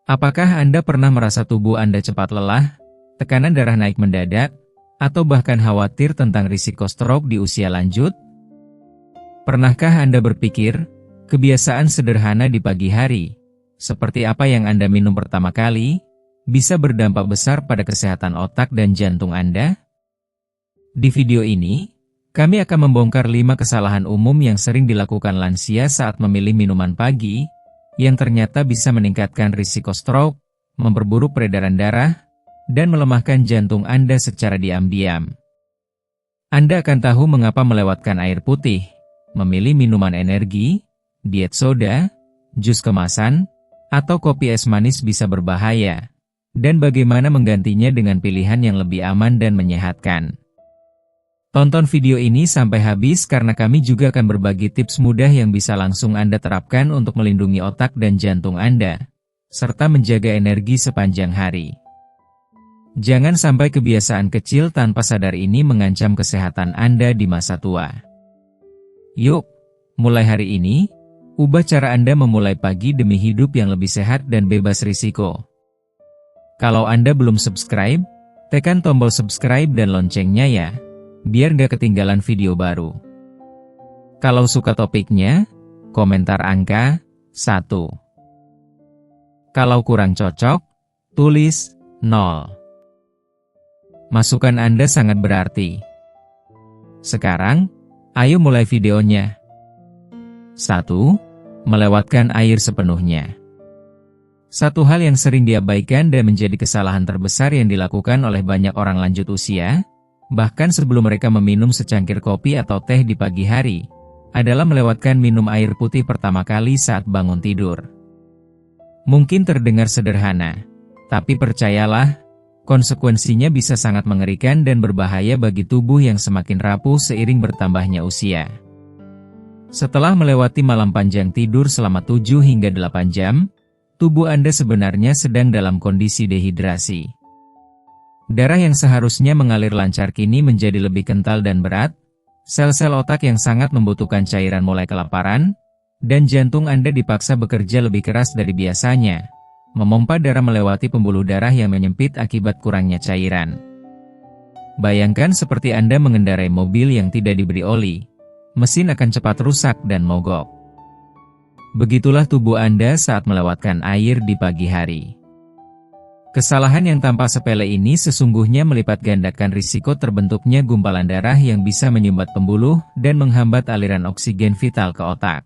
Apakah Anda pernah merasa tubuh Anda cepat lelah, tekanan darah naik mendadak, atau bahkan khawatir tentang risiko stroke di usia lanjut? Pernahkah Anda berpikir, kebiasaan sederhana di pagi hari, seperti apa yang Anda minum pertama kali, bisa berdampak besar pada kesehatan otak dan jantung Anda? Di video ini, kami akan membongkar 5 kesalahan umum yang sering dilakukan lansia saat memilih minuman pagi, yang ternyata bisa meningkatkan risiko stroke, memperburuk peredaran darah, dan melemahkan jantung Anda secara diam-diam. Anda akan tahu mengapa melewatkan air putih, memilih minuman energi, diet soda, jus kemasan, atau kopi es manis bisa berbahaya, dan bagaimana menggantinya dengan pilihan yang lebih aman dan menyehatkan. Tonton video ini sampai habis karena kami juga akan berbagi tips mudah yang bisa langsung Anda terapkan untuk melindungi otak dan jantung Anda, serta menjaga energi sepanjang hari. Jangan sampai kebiasaan kecil tanpa sadar ini mengancam kesehatan Anda di masa tua. Yuk, mulai hari ini, ubah cara Anda memulai pagi demi hidup yang lebih sehat dan bebas risiko. Kalau Anda belum subscribe, tekan tombol subscribe dan loncengnya ya, biar gak ketinggalan video baru. Kalau suka topiknya, komentar angka 1. Kalau kurang cocok, tulis 0. Masukan Anda sangat berarti. Sekarang, ayo mulai videonya. 1. Melewatkan air sepenuhnya. Satu hal yang sering diabaikan dan menjadi kesalahan terbesar yang dilakukan oleh banyak orang lanjut usia, bahkan sebelum mereka meminum secangkir kopi atau teh di pagi hari, adalah melewatkan minum air putih pertama kali saat bangun tidur. Mungkin terdengar sederhana, tapi percayalah, konsekuensinya bisa sangat mengerikan dan berbahaya bagi tubuh yang semakin rapuh seiring bertambahnya usia. Setelah melewati malam panjang tidur selama 7 hingga 8 jam, tubuh Anda sebenarnya sedang dalam kondisi dehidrasi. Darah yang seharusnya mengalir lancar kini menjadi lebih kental dan berat, sel-sel otak yang sangat membutuhkan cairan mulai kelaparan, dan jantung Anda dipaksa bekerja lebih keras dari biasanya, memompa darah melewati pembuluh darah yang menyempit akibat kurangnya cairan. Bayangkan seperti Anda mengendarai mobil yang tidak diberi oli, mesin akan cepat rusak dan mogok. Begitulah tubuh Anda saat melewatkan air di pagi hari. Kesalahan yang tampak sepele ini sesungguhnya melipat gandakan risiko terbentuknya gumpalan darah yang bisa menyumbat pembuluh dan menghambat aliran oksigen vital ke otak.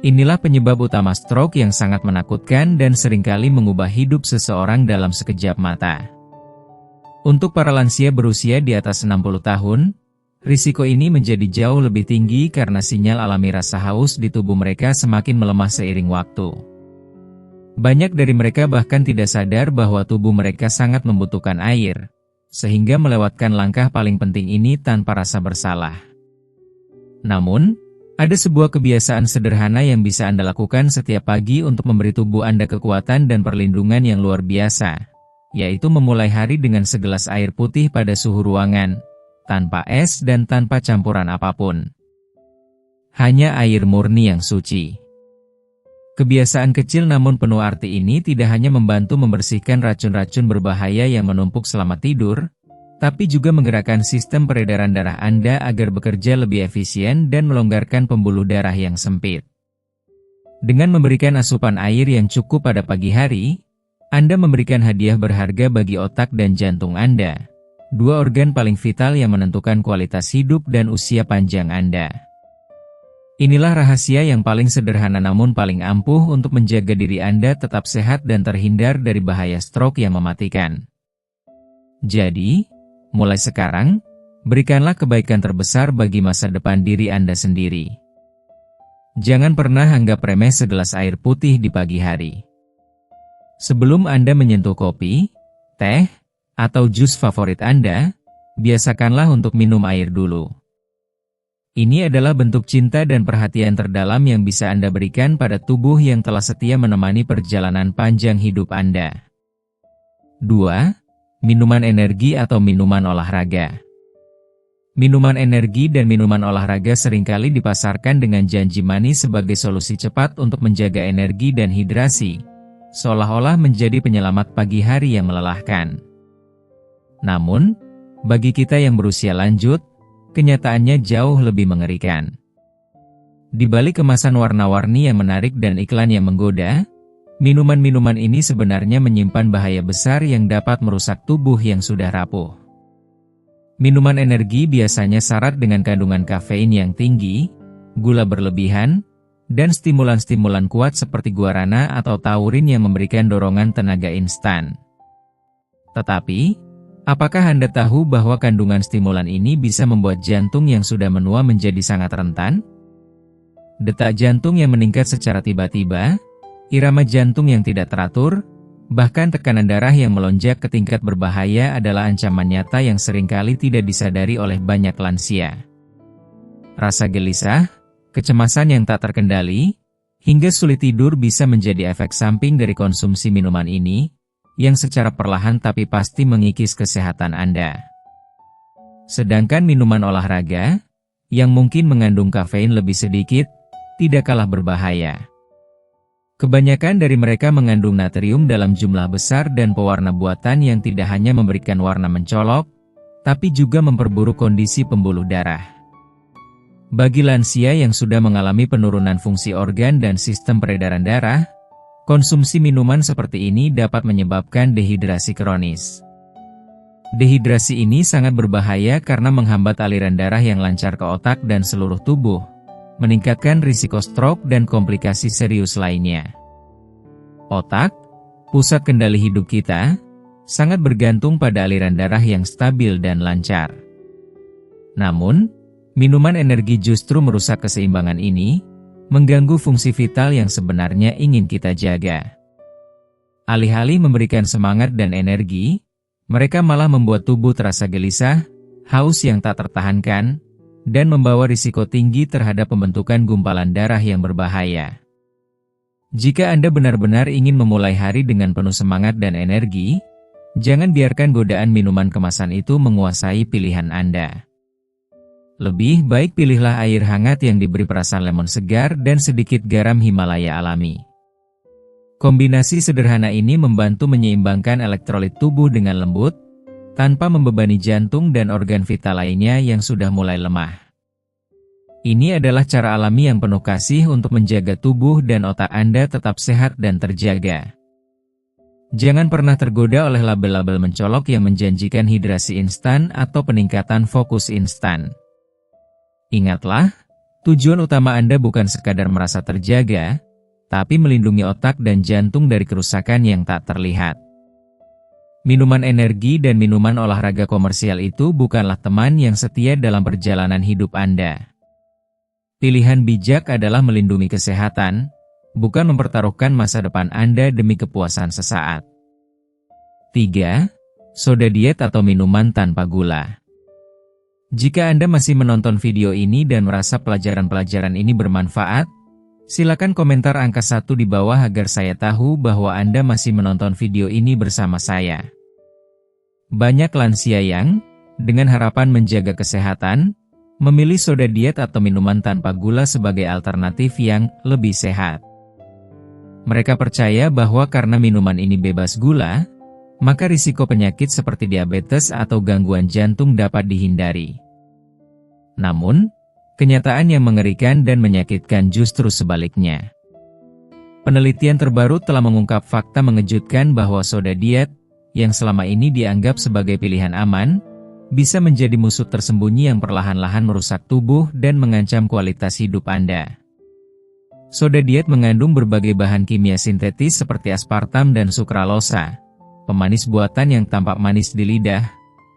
Inilah penyebab utama stroke yang sangat menakutkan dan seringkali mengubah hidup seseorang dalam sekejap mata. Untuk para lansia berusia di atas 60 tahun, risiko ini menjadi jauh lebih tinggi karena sinyal alami rasa haus di tubuh mereka semakin melemah seiring waktu. Banyak dari mereka bahkan tidak sadar bahwa tubuh mereka sangat membutuhkan air, sehingga melewatkan langkah paling penting ini tanpa rasa bersalah. Namun, ada sebuah kebiasaan sederhana yang bisa Anda lakukan setiap pagi untuk memberi tubuh Anda kekuatan dan perlindungan yang luar biasa, yaitu memulai hari dengan segelas air putih pada suhu ruangan, tanpa es dan tanpa campuran apapun. Hanya air murni yang suci. Kebiasaan kecil namun penuh arti ini tidak hanya membantu membersihkan racun-racun berbahaya yang menumpuk selama tidur, tapi juga menggerakkan sistem peredaran darah Anda agar bekerja lebih efisien dan melonggarkan pembuluh darah yang sempit. Dengan memberikan asupan air yang cukup pada pagi hari, Anda memberikan hadiah berharga bagi otak dan jantung Anda, dua organ paling vital yang menentukan kualitas hidup dan usia panjang Anda. Inilah rahasia yang paling sederhana namun paling ampuh untuk menjaga diri Anda tetap sehat dan terhindar dari bahaya stroke yang mematikan. Jadi, mulai sekarang, berikanlah kebaikan terbesar bagi masa depan diri Anda sendiri. Jangan pernah anggap remeh segelas air putih di pagi hari. Sebelum Anda menyentuh kopi, teh, atau jus favorit Anda, biasakanlah untuk minum air dulu. Ini adalah bentuk cinta dan perhatian terdalam yang bisa Anda berikan pada tubuh yang telah setia menemani perjalanan panjang hidup Anda. 2. Minuman energi atau minuman olahraga. Minuman energi dan minuman olahraga seringkali dipasarkan dengan janji manis sebagai solusi cepat untuk menjaga energi dan hidrasi, seolah-olah menjadi penyelamat pagi hari yang melelahkan. Namun, bagi kita yang berusia lanjut, kenyataannya jauh lebih mengerikan. Di balik kemasan warna-warni yang menarik dan iklan yang menggoda, minuman-minuman ini sebenarnya menyimpan bahaya besar yang dapat merusak tubuh yang sudah rapuh. Minuman energi biasanya syarat dengan kandungan kafein yang tinggi, gula berlebihan, dan stimulan-stimulan kuat seperti guarana atau taurin yang memberikan dorongan tenaga instan. Tetapi, apakah Anda tahu bahwa kandungan stimulan ini bisa membuat jantung yang sudah menua menjadi sangat rentan? Detak jantung yang meningkat secara tiba-tiba, irama jantung yang tidak teratur, bahkan tekanan darah yang melonjak ke tingkat berbahaya adalah ancaman nyata yang seringkali tidak disadari oleh banyak lansia. Rasa gelisah, kecemasan yang tak terkendali, hingga sulit tidur bisa menjadi efek samping dari konsumsi minuman ini, yang secara perlahan tapi pasti mengikis kesehatan Anda. Sedangkan minuman olahraga, yang mungkin mengandung kafein lebih sedikit, tidak kalah berbahaya. Kebanyakan dari mereka mengandung natrium dalam jumlah besar dan pewarna buatan yang tidak hanya memberikan warna mencolok, tapi juga memperburuk kondisi pembuluh darah. Bagi lansia yang sudah mengalami penurunan fungsi organ dan sistem peredaran darah, konsumsi minuman seperti ini dapat menyebabkan dehidrasi kronis. Dehidrasi ini sangat berbahaya karena menghambat aliran darah yang lancar ke otak dan seluruh tubuh, meningkatkan risiko stroke dan komplikasi serius lainnya. Otak, pusat kendali hidup kita, sangat bergantung pada aliran darah yang stabil dan lancar. Namun, minuman energi justru merusak keseimbangan ini, mengganggu fungsi vital yang sebenarnya ingin kita jaga. Alih-alih memberikan semangat dan energi, mereka malah membuat tubuh terasa gelisah, haus yang tak tertahankan, dan membawa risiko tinggi terhadap pembentukan gumpalan darah yang berbahaya. Jika Anda benar-benar ingin memulai hari dengan penuh semangat dan energi, jangan biarkan godaan minuman kemasan itu menguasai pilihan Anda. Lebih baik pilihlah air hangat yang diberi perasan lemon segar dan sedikit garam Himalaya alami. Kombinasi sederhana ini membantu menyeimbangkan elektrolit tubuh dengan lembut, tanpa membebani jantung dan organ vital lainnya yang sudah mulai lemah. Ini adalah cara alami yang penuh kasih untuk menjaga tubuh dan otak Anda tetap sehat dan terjaga. Jangan pernah tergoda oleh label-label mencolok yang menjanjikan hidrasi instan atau peningkatan fokus instan. Ingatlah, tujuan utama Anda bukan sekadar merasa terjaga, tapi melindungi otak dan jantung dari kerusakan yang tak terlihat. Minuman energi dan minuman olahraga komersial itu bukanlah teman yang setia dalam perjalanan hidup Anda. Pilihan bijak adalah melindungi kesehatan, bukan mempertaruhkan masa depan Anda demi kepuasan sesaat. 3. Soda diet atau minuman tanpa gula. Jika Anda masih menonton video ini dan merasa pelajaran-pelajaran ini bermanfaat, silakan komentar angka 1 di bawah agar saya tahu bahwa Anda masih menonton video ini bersama saya. Banyak lansia yang, dengan harapan menjaga kesehatan, memilih soda diet atau minuman tanpa gula sebagai alternatif yang lebih sehat. Mereka percaya bahwa karena minuman ini bebas gula, maka risiko penyakit seperti diabetes atau gangguan jantung dapat dihindari. Namun, kenyataan yang mengerikan dan menyakitkan justru sebaliknya. Penelitian terbaru telah mengungkap fakta mengejutkan bahwa soda diet, yang selama ini dianggap sebagai pilihan aman, bisa menjadi musuh tersembunyi yang perlahan-lahan merusak tubuh dan mengancam kualitas hidup Anda. Soda diet mengandung berbagai bahan kimia sintetis seperti aspartam dan sukralosa, pemanis buatan yang tampak manis di lidah,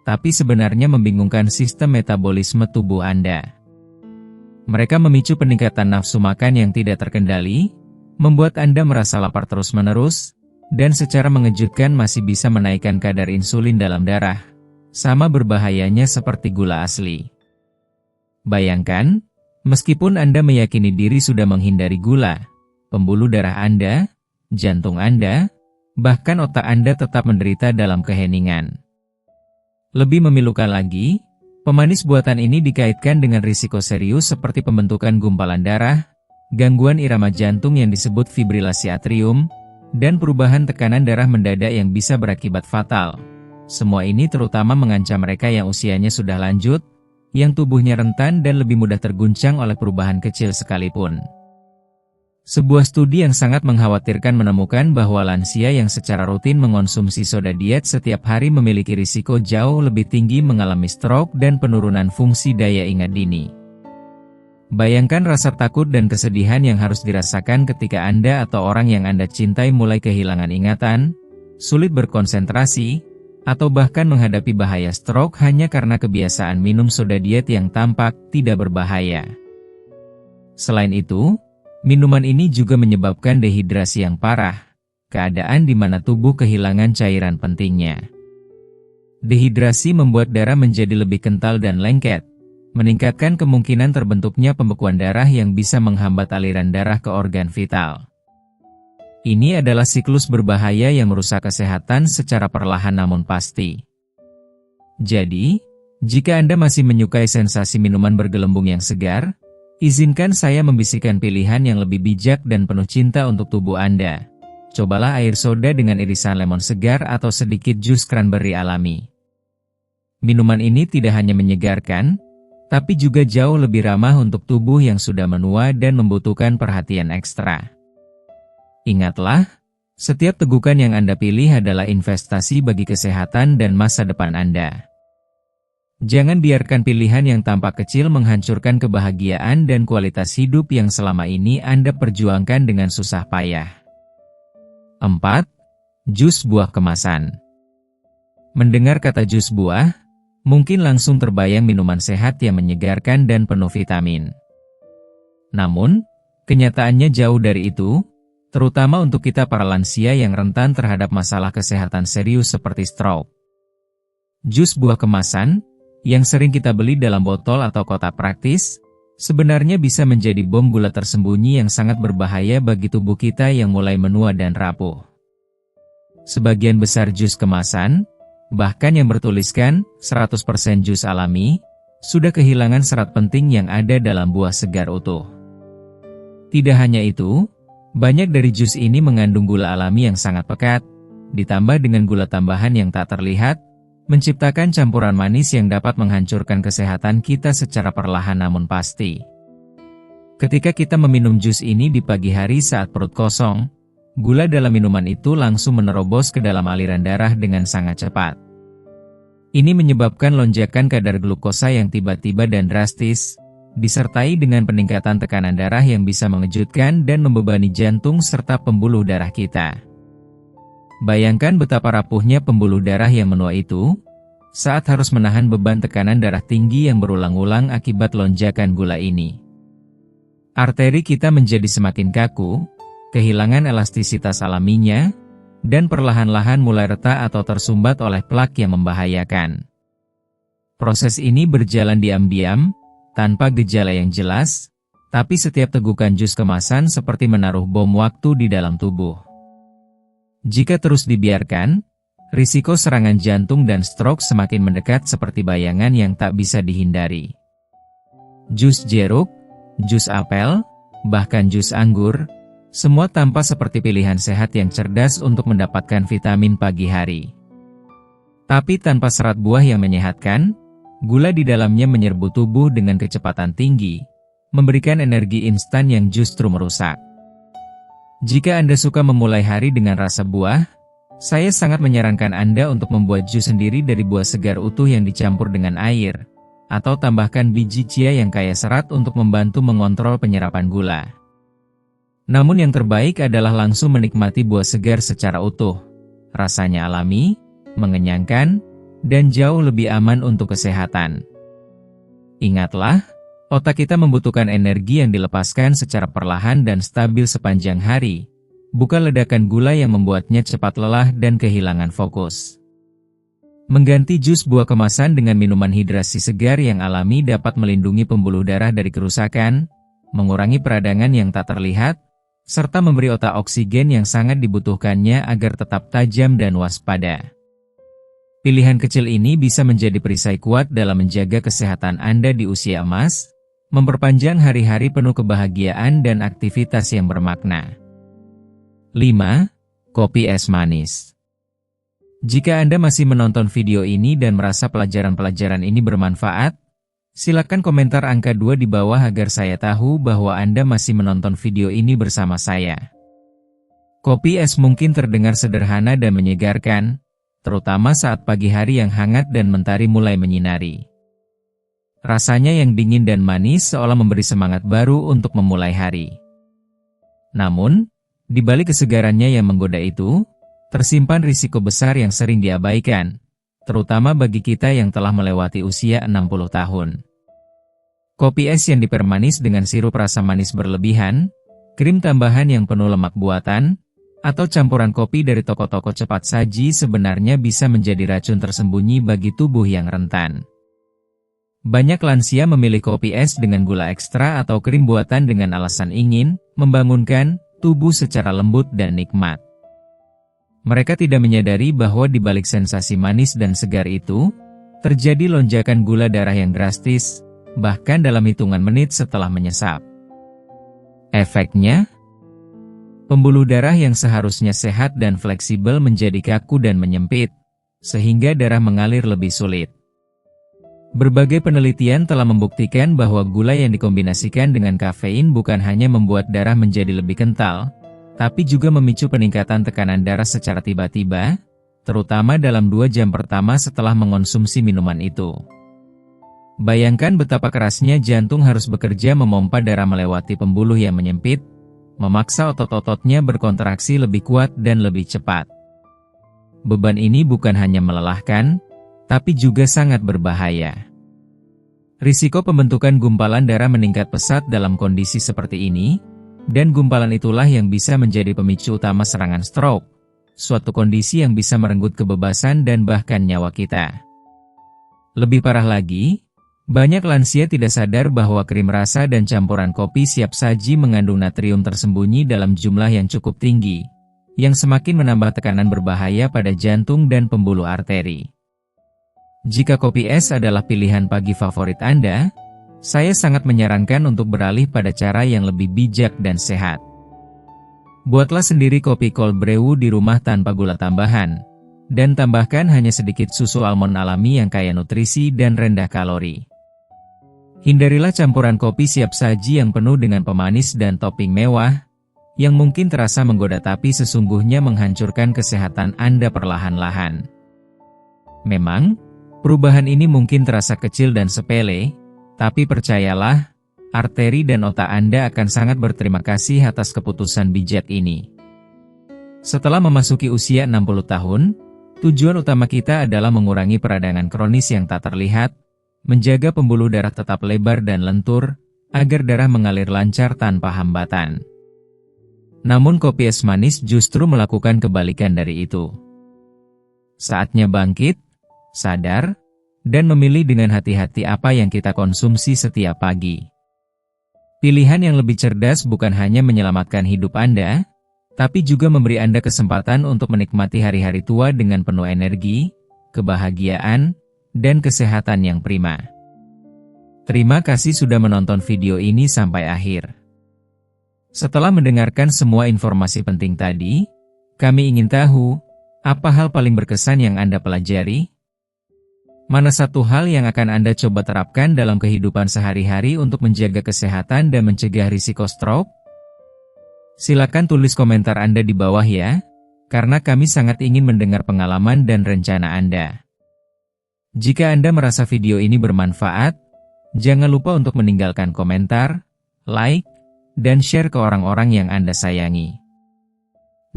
tapi sebenarnya membingungkan sistem metabolisme tubuh Anda. Mereka memicu peningkatan nafsu makan yang tidak terkendali, membuat Anda merasa lapar terus-menerus, dan secara mengejutkan masih bisa menaikkan kadar insulin dalam darah, sama berbahayanya seperti gula asli. Bayangkan, meskipun Anda meyakini diri sudah menghindari gula, pembuluh darah Anda, jantung Anda, bahkan otak Anda tetap menderita dalam keheningan. Lebih memilukan lagi, pemanis buatan ini dikaitkan dengan risiko serius seperti pembentukan gumpalan darah, gangguan irama jantung yang disebut fibrilasi atrium, dan perubahan tekanan darah mendadak yang bisa berakibat fatal. Semua ini terutama mengancam mereka yang usianya sudah lanjut, yang tubuhnya rentan dan lebih mudah terguncang oleh perubahan kecil sekalipun. Sebuah studi yang sangat mengkhawatirkan menemukan bahwa lansia yang secara rutin mengonsumsi soda diet setiap hari memiliki risiko jauh lebih tinggi mengalami stroke dan penurunan fungsi daya ingat dini. Bayangkan rasa takut dan kesedihan yang harus dirasakan ketika Anda atau orang yang Anda cintai mulai kehilangan ingatan, sulit berkonsentrasi, atau bahkan menghadapi bahaya stroke hanya karena kebiasaan minum soda diet yang tampak tidak berbahaya. Selain itu, minuman ini juga menyebabkan dehidrasi yang parah, keadaan di mana tubuh kehilangan cairan pentingnya. Dehidrasi membuat darah menjadi lebih kental dan lengket, meningkatkan kemungkinan terbentuknya pembekuan darah yang bisa menghambat aliran darah ke organ vital. Ini adalah siklus berbahaya yang merusak kesehatan secara perlahan namun pasti. Jadi, jika Anda masih menyukai sensasi minuman bergelembung yang segar, izinkan saya membisikkan pilihan yang lebih bijak dan penuh cinta untuk tubuh Anda. Cobalah air soda dengan irisan lemon segar atau sedikit jus cranberry alami. Minuman ini tidak hanya menyegarkan, tapi juga jauh lebih ramah untuk tubuh yang sudah menua dan membutuhkan perhatian ekstra. Ingatlah, setiap tegukan yang Anda pilih adalah investasi bagi kesehatan dan masa depan Anda. Jangan biarkan pilihan yang tampak kecil menghancurkan kebahagiaan dan kualitas hidup yang selama ini Anda perjuangkan dengan susah payah. 4. Jus buah kemasan. Mendengar kata jus buah, mungkin langsung terbayang minuman sehat yang menyegarkan dan penuh vitamin. Namun, kenyataannya jauh dari itu, terutama untuk kita para lansia yang rentan terhadap masalah kesehatan serius seperti stroke. Jus buah kemasan, yang sering kita beli dalam botol atau kotak praktis, sebenarnya bisa menjadi bom gula tersembunyi yang sangat berbahaya bagi tubuh kita yang mulai menua dan rapuh. Sebagian besar jus kemasan, bahkan yang bertuliskan 100% jus alami, sudah kehilangan serat penting yang ada dalam buah segar utuh. Tidak hanya itu, banyak dari jus ini mengandung gula alami yang sangat pekat, ditambah dengan gula tambahan yang tak terlihat, menciptakan campuran manis yang dapat menghancurkan kesehatan kita secara perlahan namun pasti. Ketika kita meminum jus ini di pagi hari saat perut kosong, gula dalam minuman itu langsung menerobos ke dalam aliran darah dengan sangat cepat. Ini menyebabkan lonjakan kadar glukosa yang tiba-tiba dan drastis, disertai dengan peningkatan tekanan darah yang bisa mengejutkan dan membebani jantung serta pembuluh darah kita. Bayangkan betapa rapuhnya pembuluh darah yang menua itu, saat harus menahan beban tekanan darah tinggi yang berulang-ulang akibat lonjakan gula ini. Arteri kita menjadi semakin kaku, kehilangan elastisitas alaminya, dan perlahan-lahan mulai retak atau tersumbat oleh plak yang membahayakan. Proses ini berjalan diam-diam, tanpa gejala yang jelas, tapi setiap tegukan jus kemasan seperti menaruh bom waktu di dalam tubuh. Jika terus dibiarkan, risiko serangan jantung dan stroke semakin mendekat seperti bayangan yang tak bisa dihindari. Jus jeruk, jus apel, bahkan jus anggur, semua tampak seperti pilihan sehat yang cerdas untuk mendapatkan vitamin pagi hari. Tapi tanpa serat buah yang menyehatkan, gula di dalamnya menyerbu tubuh dengan kecepatan tinggi, memberikan energi instan yang justru merusak. Jika Anda suka memulai hari dengan rasa buah, saya sangat menyarankan Anda untuk membuat jus sendiri dari buah segar utuh yang dicampur dengan air, atau tambahkan biji chia yang kaya serat untuk membantu mengontrol penyerapan gula. Namun yang terbaik adalah langsung menikmati buah segar secara utuh. Rasanya alami, mengenyangkan, dan jauh lebih aman untuk kesehatan. Ingatlah, otak kita membutuhkan energi yang dilepaskan secara perlahan dan stabil sepanjang hari, bukan ledakan gula yang membuatnya cepat lelah dan kehilangan fokus. Mengganti jus buah kemasan dengan minuman hidrasi segar yang alami dapat melindungi pembuluh darah dari kerusakan, mengurangi peradangan yang tak terlihat, serta memberi otak oksigen yang sangat dibutuhkannya agar tetap tajam dan waspada. Pilihan kecil ini bisa menjadi perisai kuat dalam menjaga kesehatan Anda di usia emas, memperpanjang hari-hari penuh kebahagiaan dan aktivitas yang bermakna. 5. Kopi es manis. Jika Anda masih menonton video ini dan merasa pelajaran-pelajaran ini bermanfaat, silakan komentar angka 2 di bawah agar saya tahu bahwa Anda masih menonton video ini bersama saya. Kopi es mungkin terdengar sederhana dan menyegarkan, terutama saat pagi hari yang hangat dan mentari mulai menyinari. Rasanya yang dingin dan manis seolah memberi semangat baru untuk memulai hari. Namun, di balik kesegarannya yang menggoda itu, tersimpan risiko besar yang sering diabaikan, terutama bagi kita yang telah melewati usia 60 tahun. Kopi es yang dipermanis dengan sirup rasa manis berlebihan, krim tambahan yang penuh lemak buatan, atau campuran kopi dari toko-toko cepat saji sebenarnya bisa menjadi racun tersembunyi bagi tubuh yang rentan. Banyak lansia memilih kopi es dengan gula ekstra atau krim buatan dengan alasan ingin membangunkan tubuh secara lembut dan nikmat. Mereka tidak menyadari bahwa di balik sensasi manis dan segar itu, terjadi lonjakan gula darah yang drastis, bahkan dalam hitungan menit setelah menyesap. Efeknya, pembuluh darah yang seharusnya sehat dan fleksibel menjadi kaku dan menyempit, sehingga darah mengalir lebih sulit. Berbagai penelitian telah membuktikan bahwa gula yang dikombinasikan dengan kafein bukan hanya membuat darah menjadi lebih kental, tapi juga memicu peningkatan tekanan darah secara tiba-tiba, terutama dalam 2 jam pertama setelah mengonsumsi minuman itu. Bayangkan betapa kerasnya jantung harus bekerja memompa darah melewati pembuluh yang menyempit, memaksa otot-ototnya berkontraksi lebih kuat dan lebih cepat. Beban ini bukan hanya melelahkan, tapi juga sangat berbahaya. Risiko pembentukan gumpalan darah meningkat pesat dalam kondisi seperti ini, dan gumpalan itulah yang bisa menjadi pemicu utama serangan stroke, suatu kondisi yang bisa merenggut kebebasan dan bahkan nyawa kita. Lebih parah lagi, banyak lansia tidak sadar bahwa krim rasa dan campuran kopi siap saji mengandung natrium tersembunyi dalam jumlah yang cukup tinggi, yang semakin menambah tekanan berbahaya pada jantung dan pembuluh arteri. Jika kopi es adalah pilihan pagi favorit Anda, saya sangat menyarankan untuk beralih pada cara yang lebih bijak dan sehat. Buatlah sendiri kopi cold brew di rumah tanpa gula tambahan, dan tambahkan hanya sedikit susu almond alami yang kaya nutrisi dan rendah kalori. Hindarilah campuran kopi siap saji yang penuh dengan pemanis dan topping mewah, yang mungkin terasa menggoda tapi sesungguhnya menghancurkan kesehatan Anda perlahan-lahan. Memang, perubahan ini mungkin terasa kecil dan sepele, tapi percayalah, arteri dan otak Anda akan sangat berterima kasih atas keputusan bijak ini. Setelah memasuki usia 60 tahun, tujuan utama kita adalah mengurangi peradangan kronis yang tak terlihat, menjaga pembuluh darah tetap lebar dan lentur, agar darah mengalir lancar tanpa hambatan. Namun kopi es manis justru melakukan kebalikan dari itu. Saatnya bangkit, sadar, dan memilih dengan hati-hati apa yang kita konsumsi setiap pagi. Pilihan yang lebih cerdas bukan hanya menyelamatkan hidup Anda, tapi juga memberi Anda kesempatan untuk menikmati hari-hari tua dengan penuh energi, kebahagiaan, dan kesehatan yang prima. Terima kasih sudah menonton video ini sampai akhir. Setelah mendengarkan semua informasi penting tadi, kami ingin tahu, apa hal paling berkesan yang Anda pelajari? Mana satu hal yang akan Anda coba terapkan dalam kehidupan sehari-hari untuk menjaga kesehatan dan mencegah risiko stroke? Silakan tulis komentar Anda di bawah ya, karena kami sangat ingin mendengar pengalaman dan rencana Anda. Jika Anda merasa video ini bermanfaat, jangan lupa untuk meninggalkan komentar, like, dan share ke orang-orang yang Anda sayangi.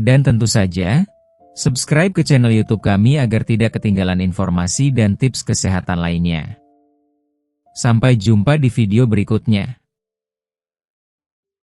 Dan tentu saja, subscribe ke channel YouTube kami agar tidak ketinggalan informasi dan tips kesehatan lainnya. Sampai jumpa di video berikutnya.